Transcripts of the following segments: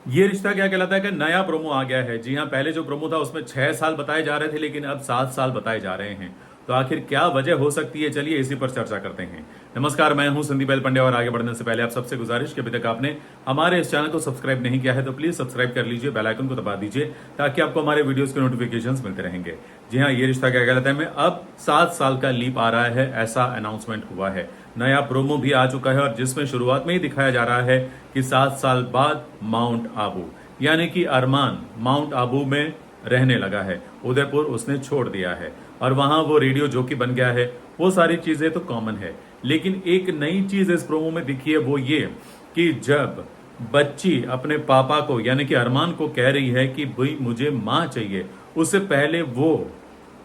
ये रिश्ता क्या कहलाता है कि नया प्रोमो आ गया है। जी हाँ, पहले जो प्रोमो था उसमें 6 साल बताए जा रहे थे, लेकिन अब 7 साल बताए जा रहे हैं। तो आखिर क्या वजह हो सकती है, चलिए इसी पर चर्चा करते हैं। नमस्कार, मैं हूं संदीप एल पंड्या और आगे बढ़ने से पहले आप सबसे गुजारिश कि अभी तक आपने हमारे इस चैनल को सब्सक्राइब नहीं किया है तो प्लीज सब्सक्राइब कर लीजिए, बेल आइकन को दबा दीजिए ताकि आपको हमारे वीडियोस के नोटिफिकेशंस मिलते रहेंगे। जी हाँ, ये रिश्ता क्या कहलाता है में अब 7 साल का लीप आ रहा है, ऐसा अनाउंसमेंट हुआ है। नया प्रोमो भी आ चुका है और जिसमें शुरुआत में ही दिखाया जा रहा है कि 7 साल बाद माउंट आबू यानी कि अरमान माउंट आबू में रहने लगा है। उदयपुर उसने छोड़ दिया है और वहां वो रेडियो जॉकी बन गया है। वो सारी चीजें तो कॉमन है, लेकिन एक नई चीज इस प्रोमो में दिखी है, वो ये कि जब बच्ची अपने पापा को यानी कि अरमान को कह रही है कि भाई मुझे माँ चाहिए, उससे पहले वो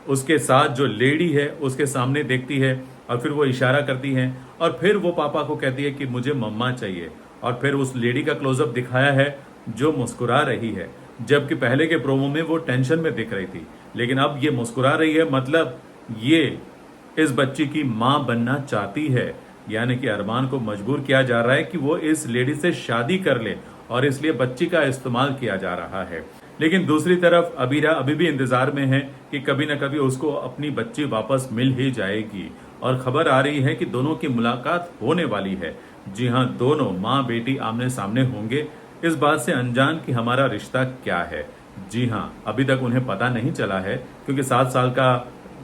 उसके साथ जो लेडी है उसके सामने देखती है और फिर वो इशारा करती है और फिर वो पापा को कहती है कि मुझे मम्मा चाहिए। और फिर उस लेडी का क्लोजअप दिखाया है जो मुस्कुरा रही है, जबकि पहले के प्रोमो में वो टेंशन में दिख रही थी, लेकिन अब ये मुस्कुरा रही है। मतलब ये इस बच्ची की मां बनना चाहती है, यानी कि अरमान को मजबूर किया जा रहा है कि वो इस लेडी से शादी कर ले और इसलिए बच्ची का इस्तेमाल किया जा रहा है। लेकिन दूसरी तरफ अबीरा अभी भी इंतजार में है कि कभी ना कभी उसको अपनी बच्ची वापस मिल ही जाएगी और खबर आ रही है कि दोनों की मुलाकात होने वाली है। जी हाँ, दोनों माँ बेटी आमने सामने होंगे, इस बात से अनजान कि हमारा रिश्ता क्या है। जी हाँ, अभी तक उन्हें पता नहीं चला है क्योंकि 7 साल का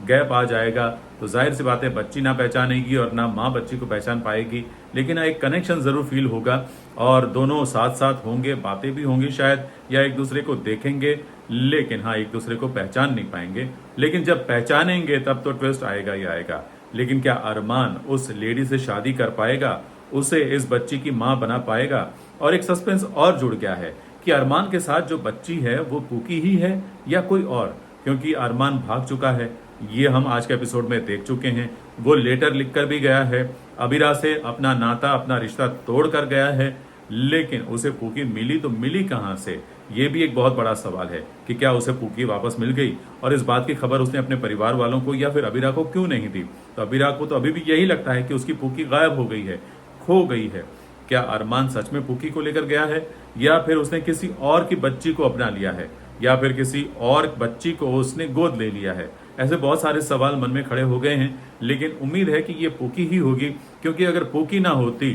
गैप आ जाएगा तो जाहिर सी बात है बच्ची ना पहचानेगी और ना माँ बच्ची को पहचान पाएगी, लेकिन एक कनेक्शन जरूर फील होगा और दोनों साथ साथ होंगे, बातें भी होंगी शायद, या एक दूसरे को देखेंगे, लेकिन हाँ एक दूसरे को पहचान नहीं पाएंगे। लेकिन जब पहचानेंगे तब तो ट्विस्ट आएगा ही आएगा। लेकिन क्या अरमान उस लेडी से शादी कर पाएगा, उसे इस बच्ची की माँ बना पाएगा? और एक सस्पेंस और जुड़ गया है कि अरमान के साथ जो बच्ची है वो पूकी ही है या कोई और, क्योंकि अरमान भाग चुका है। ये हम आज के एपिसोड में देख चुके हैं। वो लेटर लिखकर भी गया है, अबीरा से अपना नाता अपना रिश्ता तोड़ कर गया है, लेकिन उसे पूकी मिली तो मिली कहां से? ये भी एक बहुत बड़ा सवाल है कि क्या उसे पूकी वापस मिल गई और इस बात की खबर उसने अपने परिवार वालों को या फिर अबीरा को क्यों नहीं दी? तो अबीरा को तो अभी भी यही लगता है कि उसकी पूकी गायब हो गई है, खो गई है। क्या अरमान सच में पूकी को लेकर गया है या फिर उसने किसी और की बच्ची को अपना लिया है या फिर किसी और बच्ची को उसने गोद ले लिया है? ऐसे बहुत सारे सवाल मन में खड़े हो गए हैं, लेकिन उम्मीद है कि ये पूकी ही होगी, क्योंकि अगर पूकी ना होती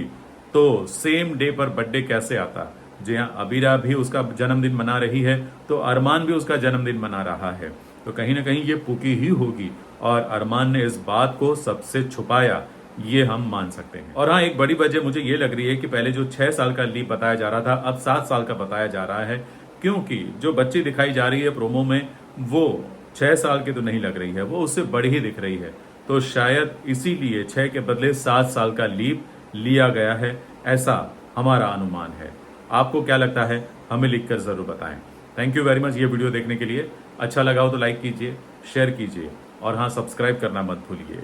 तो सेम डे पर बर्थडे कैसे आता? जी हाँ, अबीरा भी उसका जन्मदिन मना रही है तो अरमान भी उसका जन्मदिन मना रहा है, तो कहीं ना कहीं ये पूकी ही होगी और अरमान ने इस बात को सबसे छुपाया, ये हम मान सकते हैं। और हाँ, एक बड़ी वजह मुझे ये लग रही है कि पहले जो 6 साल का लीप बताया जा रहा था अब 7 साल का बताया जा रहा है, क्योंकि जो बच्ची दिखाई जा रही है प्रोमो में वो 6 साल की तो नहीं लग रही है, वो उससे बड़ी ही दिख रही है। तो शायद इसीलिए 6 के बदले 7 साल का लीप लिया गया है, ऐसा हमारा अनुमान है। आपको क्या लगता है, हमें लिखकर जरूर बताएं। थैंक यू वेरी मच ये वीडियो देखने के लिए। अच्छा लगा हो तो लाइक कीजिए, शेयर कीजिए और हाँ सब्सक्राइब करना मत भूलिए।